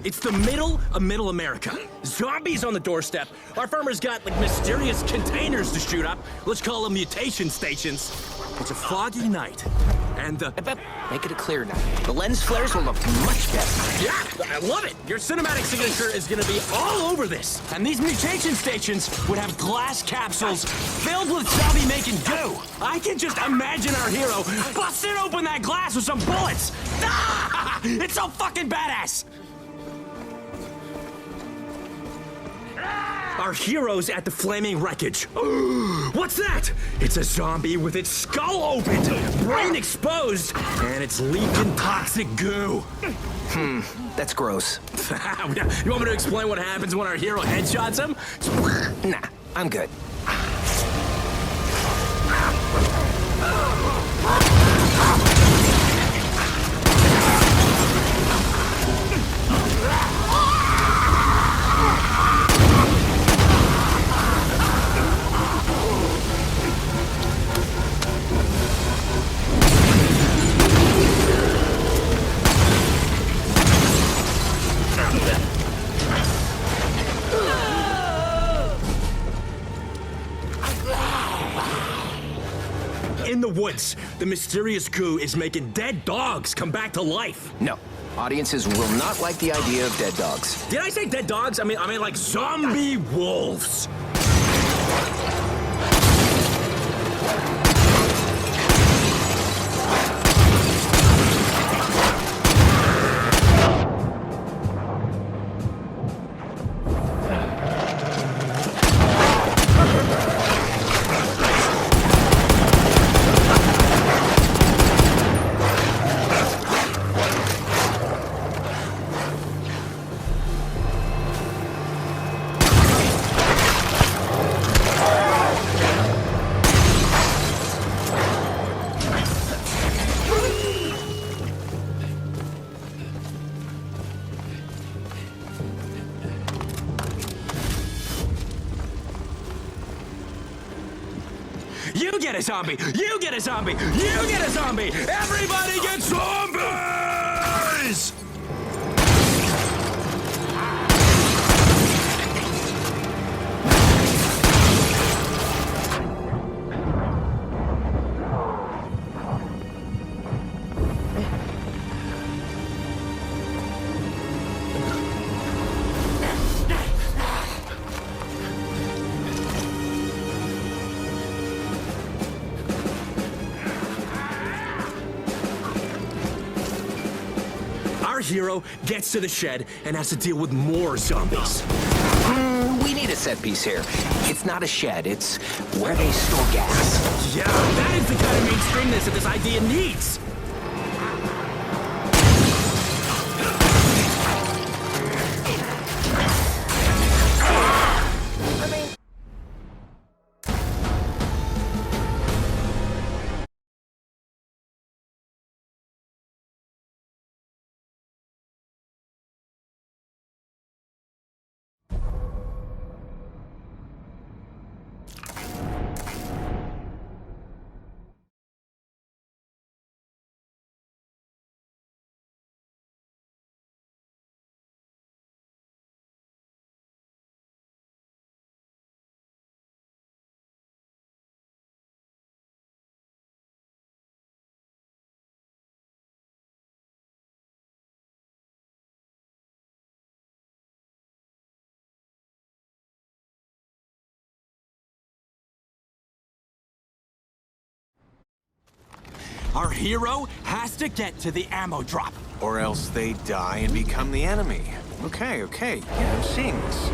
It's the middle of Middle America. Zombies on the doorstep. Our farmer's got, like, mysterious containers to shoot up. Let's call them mutation stations. It's a foggy night, and the... Make it a clear night. The lens flares will look much better. Yeah, I love it. Your cinematic signature is gonna be all over this. And these mutation stations would have glass capsules filled with zombie-making goo. I can just imagine our hero busting open that glass with some bullets. Ah! It's so fucking badass. Our hero's at the flaming wreckage. What's that? It's a zombie with its skull opened, brain exposed, and it's leaking toxic goo. That's gross. You want me to explain what happens when our hero headshots him? Nah, I'm good. In the woods, the mysterious goo is making dead dogs come back to life. No. Audiences will not like the idea of dead dogs. Did I say dead dogs? I mean like zombie wolves. You get a zombie! You get a zombie! You get a zombie! Everybody gets zombies! Our hero gets to the shed and has to deal with more zombies. We need a set piece here. It's not a shed, it's where they store gas. Yeah, that is the kind of mainstreamness that this idea needs. Our hero has to get to the ammo drop. Or else they die and become the enemy. Okay, yeah, I'm seeing this.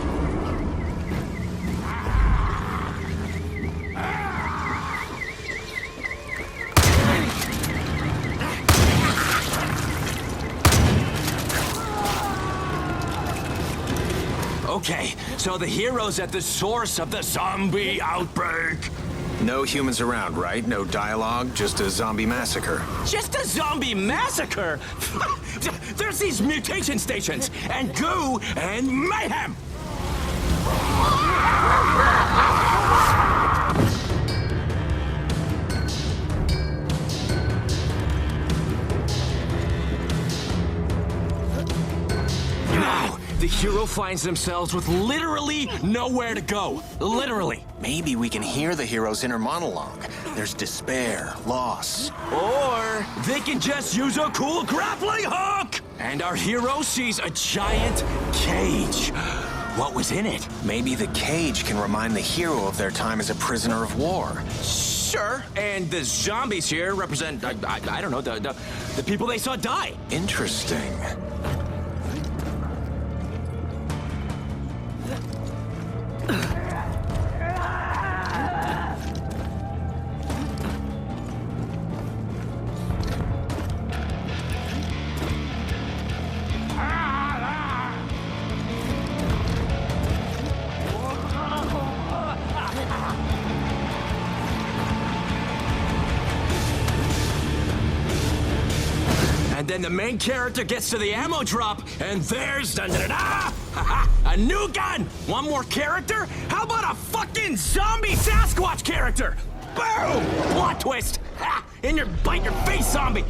Okay, so the hero's at the source of the zombie outbreak. No humans around, right? No dialogue, just a zombie massacre. Just a zombie massacre? There's these mutation stations, and goo, and mayhem! hero finds themselves with literally nowhere to go. Literally. Maybe we can hear the hero's inner monologue. There's despair, loss. Or they can just use a cool grappling hook! And our hero sees a giant cage. What was in it? Maybe the cage can remind the hero of their time as a prisoner of war. Sure. And the zombies here represent, I don't know, the people they saw die. Interesting. And then the main character gets to the ammo drop, and there's da-da-da-da! A new gun! One more character? How about a fucking zombie Sasquatch character? Boom! Plot twist! Ha! In your bite your face, zombie!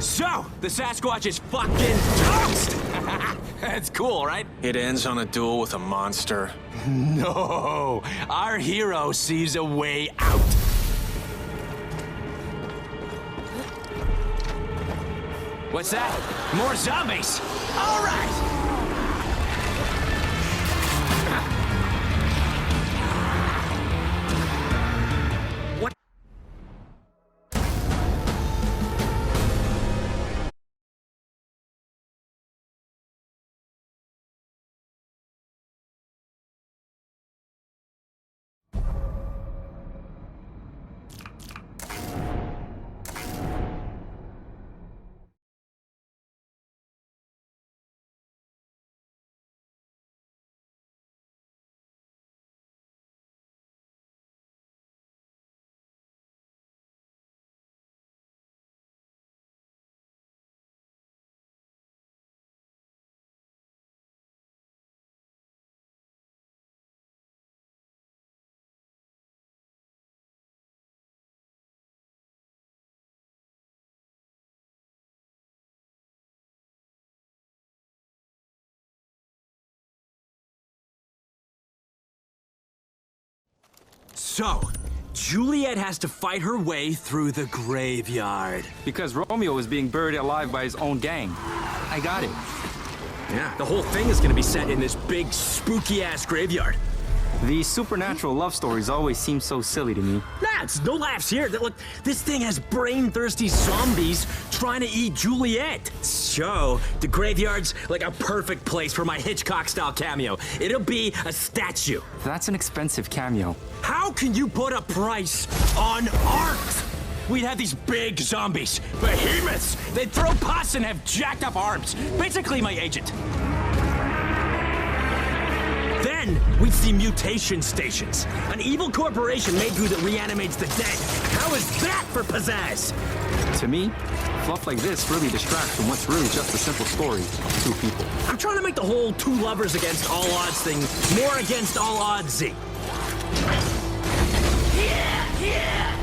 So, the Sasquatch is fucking toast! That's cool, right? It ends on a duel with a monster. No! Our hero sees a way out. What's that? More zombies! All right! So, Juliet has to fight her way through the graveyard. Because Romeo is being buried alive by his own gang. I got it. Yeah, the whole thing is gonna be set in this big, spooky-ass graveyard. These supernatural love stories always seem so silly to me. Nah, it's no laughs here. Look, this thing has brain-thirsty zombies trying to eat Juliet. So, the graveyard's like a perfect place for my Hitchcock-style cameo. It'll be a statue. That's an expensive cameo. How can you put a price on art? We'd have these big zombies, behemoths. They'd throw pus and have jacked up arms. Basically my agent. Then, we'd see mutation stations. An evil corporation made goo that reanimates the dead. How is that for pizzazz? To me, fluff like this really distracts from what's really just a simple story of two people. I'm trying to make the whole two lovers against all odds thing more against all oddsy. Yeah!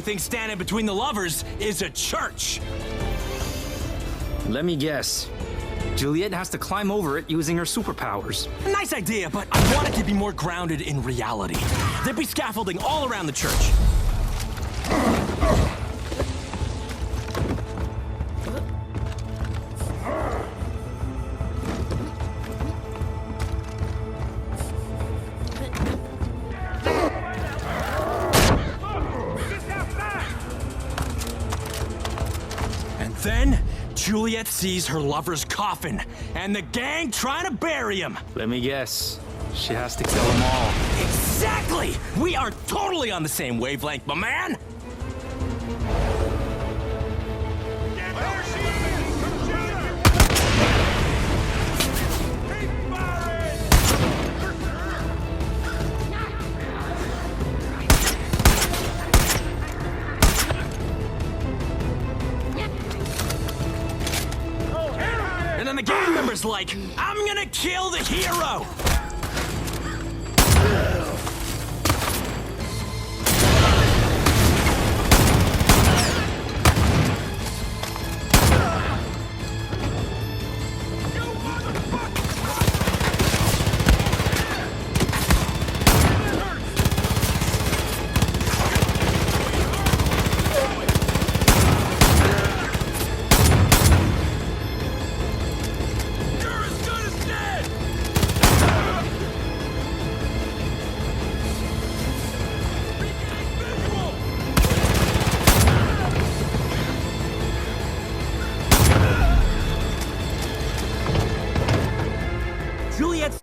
thing standing between the lovers is a church. Let me guess. Juliet has to climb over it using her superpowers. Nice idea, but I want it to be more grounded in reality. There'd be scaffolding all around the church. Then, Juliet sees her lover's coffin, and the gang trying to bury him. Let me guess. She has to kill them all. Exactly! We are totally on the same wavelength, my man! And then the gang member's like, I'm gonna kill the hero! Juliet's...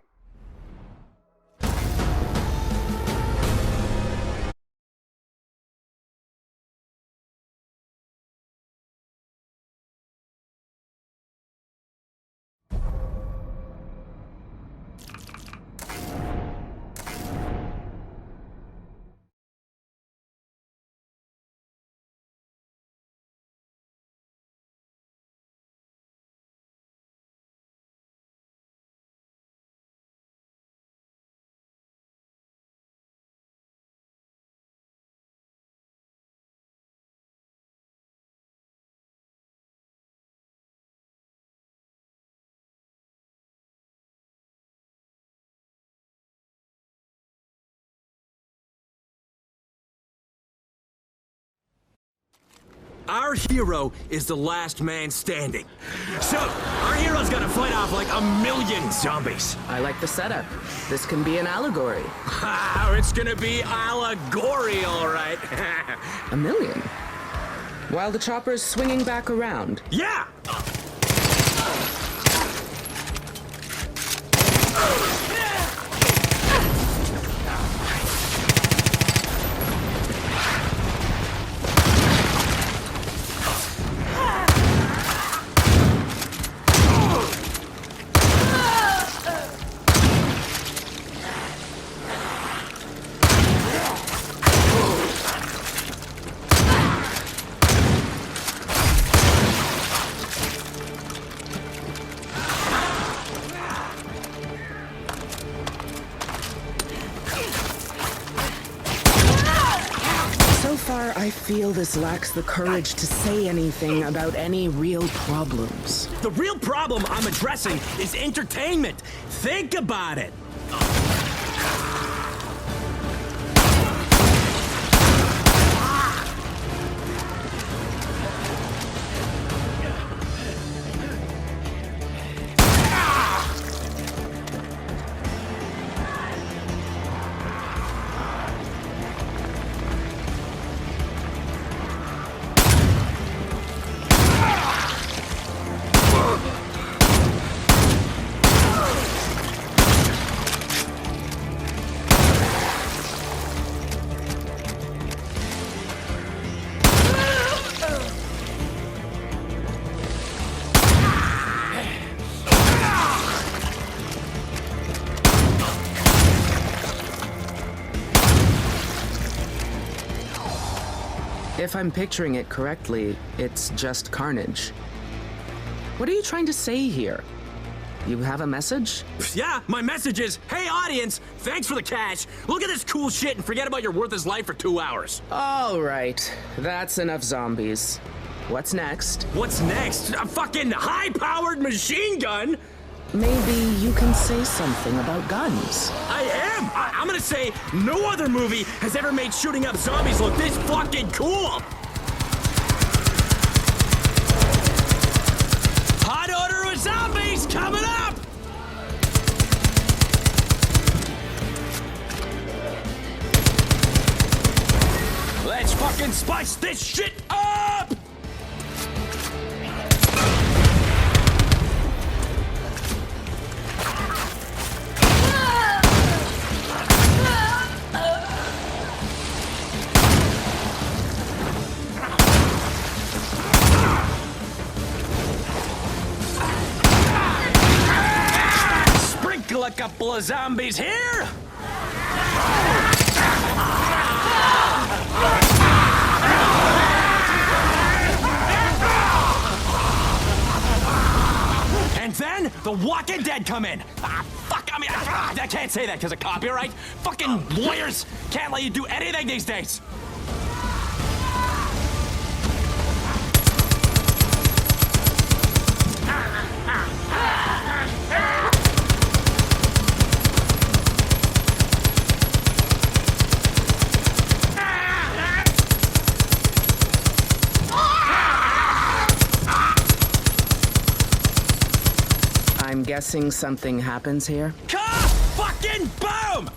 Our hero is the last man standing. So, our hero's gonna fight off like 1,000,000 zombies. I like the setup. This can be an allegory. It's gonna be allegory, all right. 1,000,000. While the chopper's swinging back around. Yeah! I feel this lacks the courage to say anything about any real problems. The real problem I'm addressing is entertainment. Think about it. If I'm picturing it correctly, it's just carnage. What are you trying to say here? You have a message? Yeah, my message is, hey audience, thanks for the cash. Look at this cool shit and forget about your worthless life for 2 hours. All right, that's enough zombies. What's next? What's next? A fucking high-powered machine gun? Maybe you can say something about guns. I am! I'm gonna say no other movie has ever made shooting up zombies look this fucking cool! Hot odor of zombies coming up! Let's fucking spice this shit up! Sprinkle a couple of zombies here! And then the Walking Dead come in. Fuck, I can't say that because of copyright. Fucking lawyers can't let you do anything these days. I'm guessing something happens here. Fucking boom!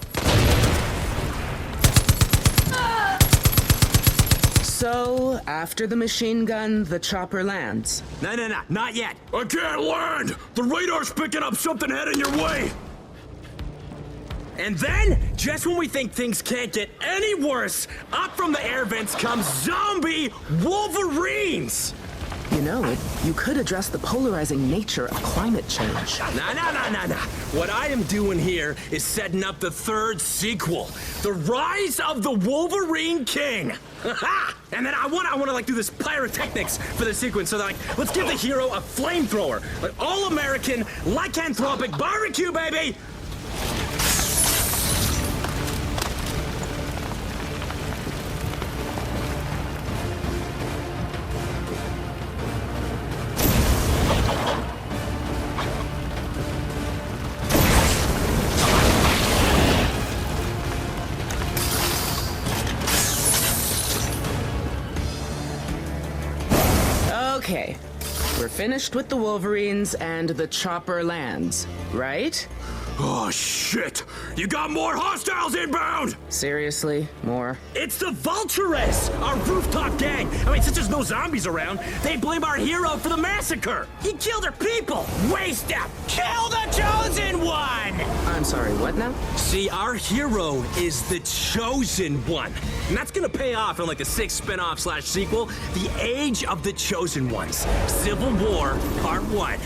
So, after the machine gun, the chopper lands. No, not yet. I can't land! The radar's picking up something heading your way! And then, just when we think things can't get any worse, up from the air vents comes zombie Wolverines! You know, you could address the polarizing nature of climate change. Nah. What I am doing here is setting up the third sequel, The Rise of the Wolverine King. And then I wanna like do this pyrotechnics for the sequence. So like, let's give the hero a flamethrower, like all-American lycanthropic barbecue, baby. Okay, we're finished with the Wolverines and the chopper lands, right? Oh shit! You got more hostiles inbound! Seriously? More? It's the Vultures! Our rooftop gang! I mean, since there's no zombies around, they blame our hero for the massacre! He killed our people! Waste up! Kill the Chosen One! I'm sorry, what now? See, our hero is the Chosen One. And that's gonna pay off in like the 6th spin-off / sequel, The Age of the Chosen Ones. Civil War, Part 1.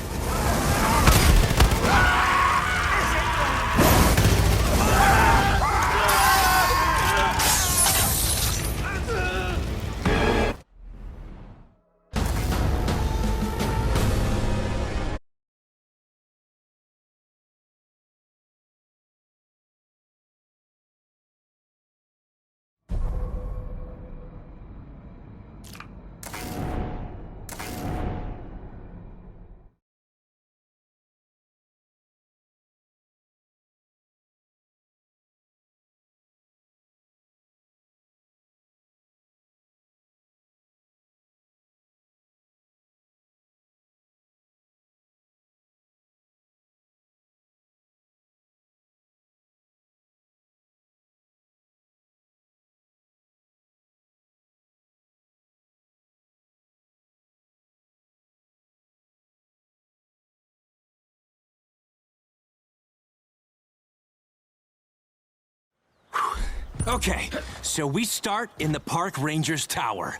Okay, so we start in the Park Ranger's tower.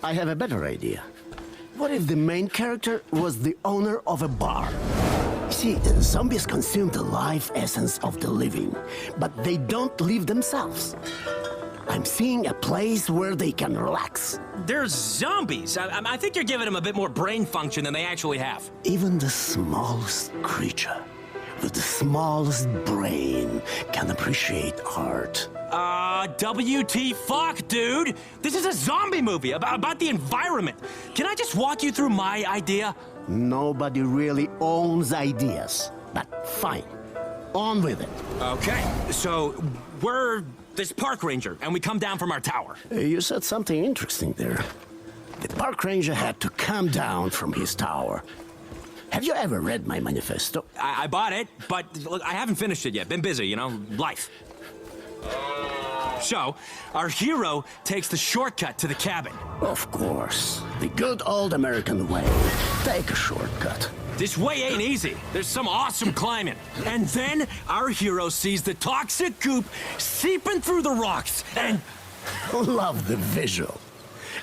I have a better idea. What if the main character was the owner of a bar? See, zombies consume the life essence of the living, but they don't live themselves. I'm seeing a place where they can relax. They're zombies. I think you're giving them a bit more brain function than they actually have. Even the smallest creature with the smallest brain can appreciate art. WT fuck, dude! This is a zombie movie about the environment. Can I just walk you through my idea? Nobody really owns ideas. But fine. On with it. Okay, so we're this park ranger, and we come down from our tower. You said something interesting there. The park ranger had to come down from his tower. Have you ever read my manifesto? I bought it, but look, I haven't finished it yet. Been busy, you know, life. So, our hero takes the shortcut to the cabin. Of course. The good old American way. Take a shortcut. This way ain't easy. There's some awesome climbing. And then our hero sees the toxic goop seeping through the rocks and... Love the visual.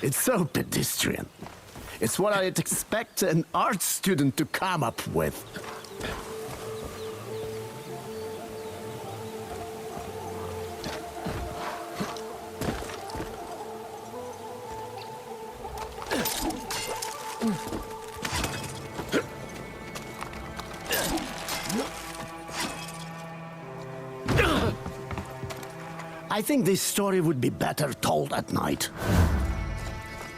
It's so pedestrian. It's what I'd expect an art student to come up with. I think this story would be better told at night.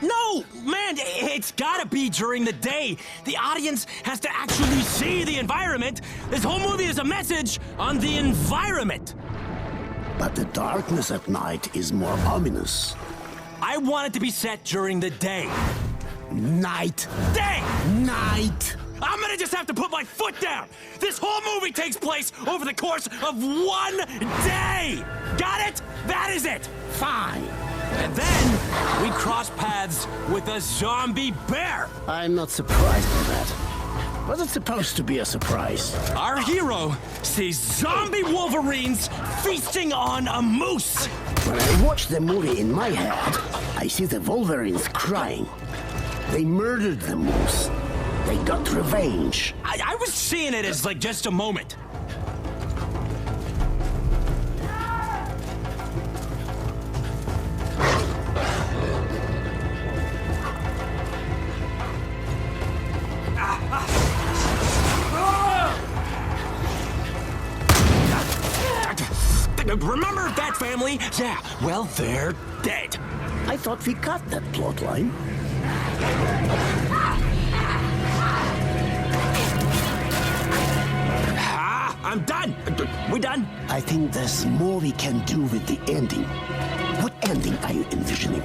No, man, it's gotta be during the day. The audience has to actually see the environment. This whole movie is a message on the environment. But the darkness at night is more ominous. I want it to be set during the day. Night. Day! Night! I'm gonna just have to put my foot down. This whole movie takes place over the course of one day. Got it? That is it. Fine. And then we cross paths with a zombie bear. I'm not surprised by that. Was it supposed to be a surprise? Our hero sees zombie wolverines feasting on a moose. When I watch the movie in my head, I see the Wolverines crying. They murdered the moose. They got revenge. I was seeing it as like just a moment. Remember that family? Yeah, well, they're dead. I thought we got that plotline. I'm done. We done? I think there's more we can do with the ending. What ending are you envisioning?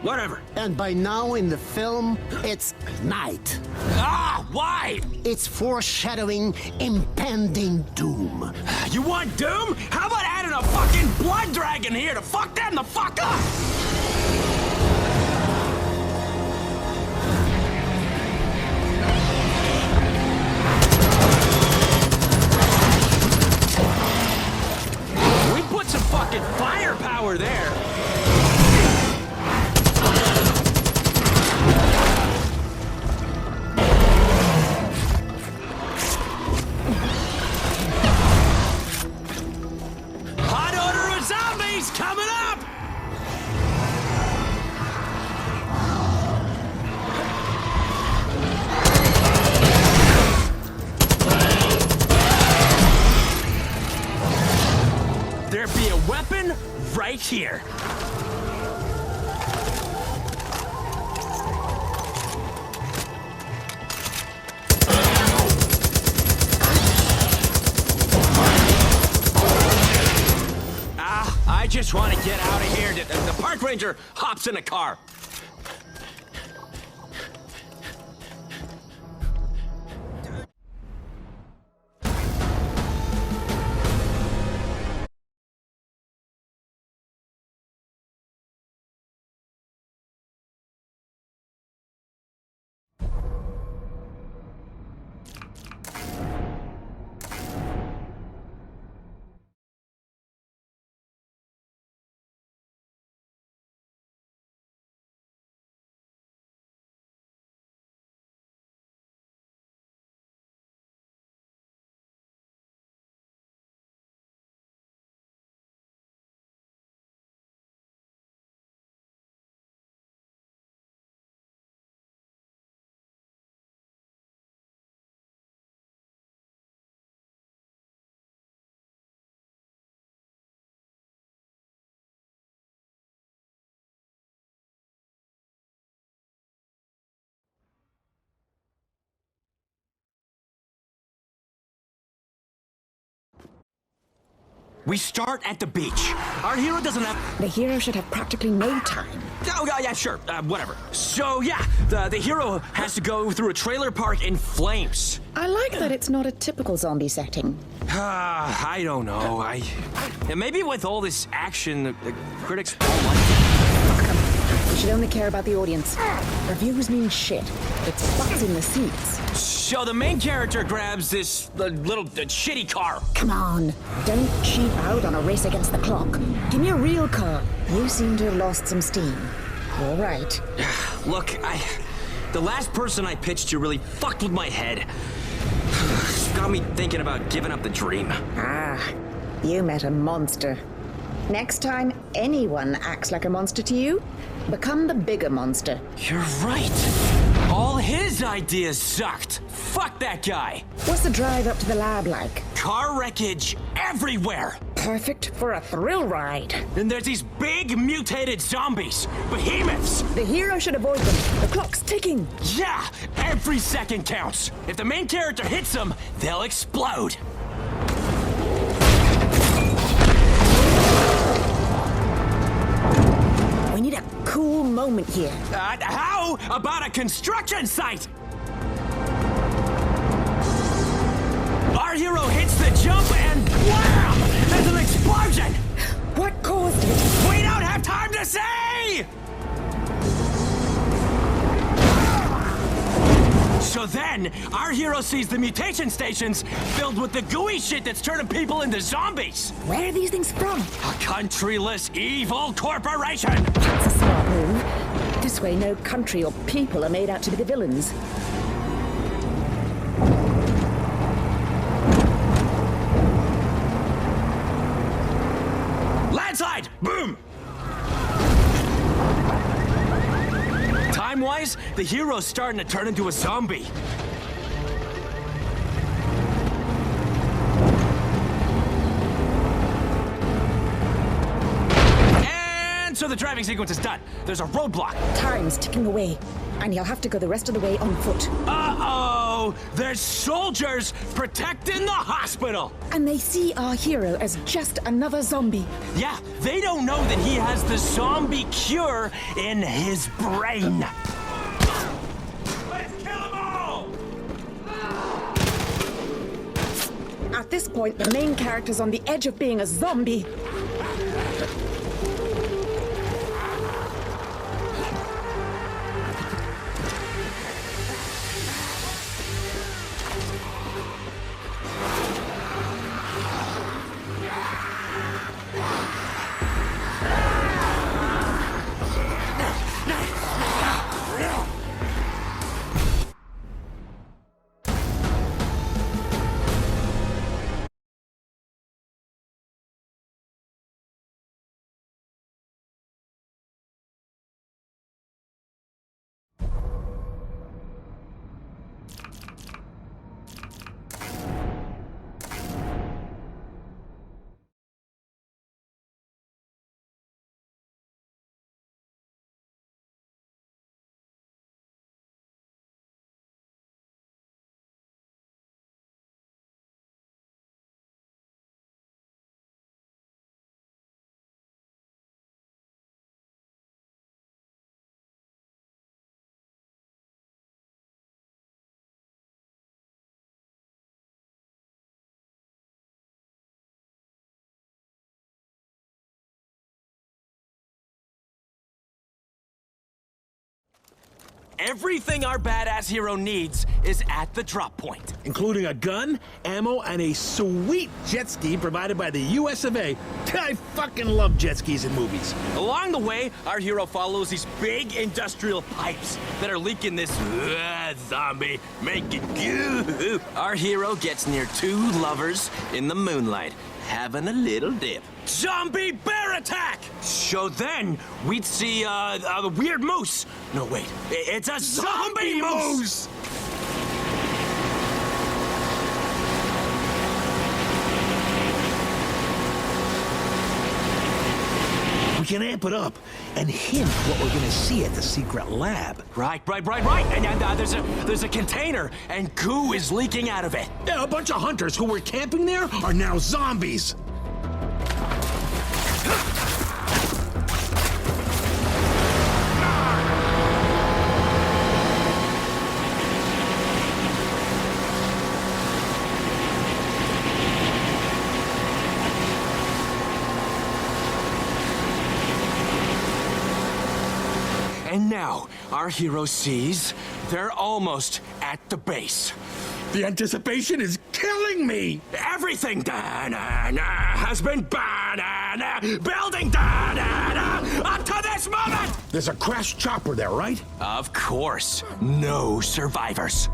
Whatever. And by now in the film, it's night. Why? It's foreshadowing impending doom. You want doom? How about adding a fucking blood dragon here to fuck them the fuck up? We put some fucking firepower there. Coming up! There be a weapon right here. I just want to get out of here. The park ranger hops in a car. We start at the beach. Our hero doesn't have... The hero should have practically no time. Oh, yeah, sure. Whatever. So, yeah, the hero has to go through a trailer park in flames. I like that it's not a typical zombie setting. I don't know. Yeah, maybe with all this action, the critics don't like it. We should only care about the audience. Reviews mean shit. It's butts in the seats. So the main character grabs this little shitty car. Come on, don't cheap out on a race against the clock. Give me a real car. You seem to have lost some steam. All right. Look, the last person I pitched to really fucked with my head. Got me thinking about giving up the dream. Ah, you met a monster. Next time anyone acts like a monster to you, become the bigger monster. You're right. All his ideas sucked. Fuck that guy. What's the drive up to the lab like? Car wreckage everywhere. Perfect for a thrill ride. And there's these big mutated zombies. Behemoths. The hero should avoid them. The clock's ticking. Yeah, every second counts. If the main character hits them, they'll explode. We need a cool moment here. How about a construction site? Our hero hits the jump and wham! There's an explosion! What caused it? We don't have time to say! So then, our hero sees the mutation stations filled with the gooey shit that's turning people into zombies. Where are these things from? A countryless, evil corporation! That's a smart move. This way, no country or people are made out to be the villains. Landslide! Boom! Time-wise, the hero's starting to turn into a zombie. And so the driving sequence is done. There's a roadblock. Time's ticking away, and you'll have to go the rest of the way on foot. Uh-oh! There's soldiers protecting the hospital! And they see our hero as just another zombie. Yeah, they don't know that he has the zombie cure in his brain. Let's kill them all! At this point, the main character's on the edge of being a zombie. Everything our badass hero needs is at the drop point. Including a gun, ammo, and a sweet jet ski provided by the US of A. I fucking love jet skis in movies. Along the way, our hero follows these big industrial pipes that are leaking this zombie making goo. Our hero gets near two lovers in the moonlight, having a little dip. Zombie bear attack! So then, we'd see a weird moose. No, wait, it's a zombie moose! We can amp it up and hint what we're gonna see at the secret lab. Right. And there's a container, and goo is leaking out of it. Yeah, a bunch of hunters who were camping there are now zombies. Now, our hero sees they're almost at the base. The anticipation is killing me! Everything has been building up to this moment! There's a crashed chopper there, right? Of course, no survivors.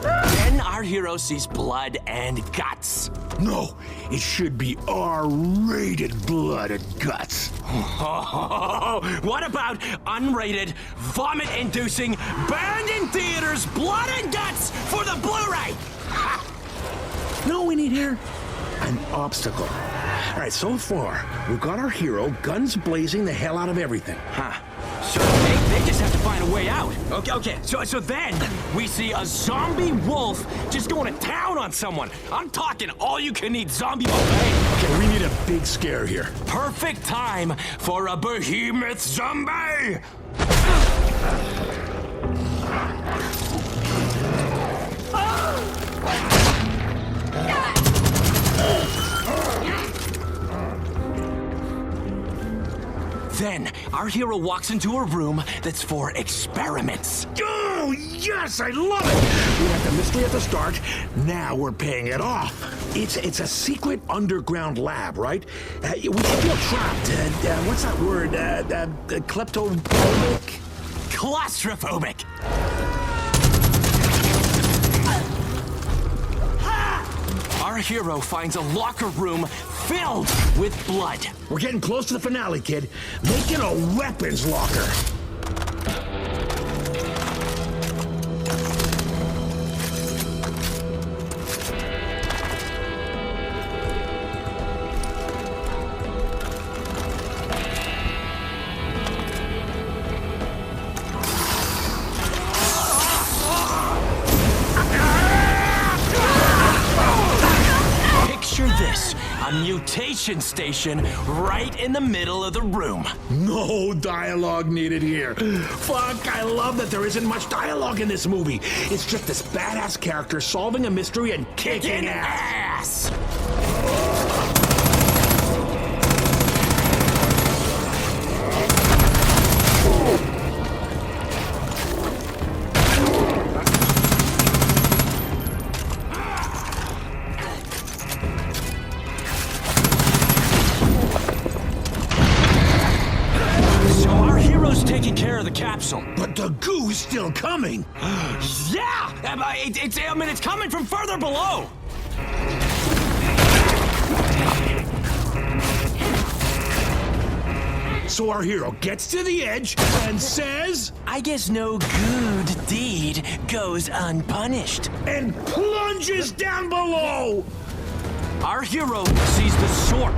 Then our hero sees blood and guts. No, it should be R-rated blood and guts. What about unrated, vomit-inducing, banned in theaters, blood and guts for the Blu-ray? No, we need here an obstacle. All right, so far, we've got our hero guns blazing the hell out of everything. So they just have to find a way out. Okay. So then we see a zombie wolf just going to town on someone. I'm talking all-you-can-eat zombie buffet. Okay, we need a big scare here. Perfect time for a behemoth zombie. Then, our hero walks into a room that's for experiments. Oh, yes, I love it! We had the mystery at the start, now we're paying it off. It's a secret underground lab, right? We feel trapped. What's that word? Kleptophobic? Claustrophobic. Our hero finds a locker room filled with blood. We're getting close to the finale, kid. Make it a weapons locker. A mutation station right in the middle of the room. No dialogue needed here. Fuck, I love that there isn't much dialogue in this movie. It's just this badass character solving a mystery and kicking ass. Taking care of the capsule. But the goo's still coming. Yeah! It's coming from further below. So our hero gets to the edge and says, I guess no good deed goes unpunished. And plunges down below. Our hero sees the sword.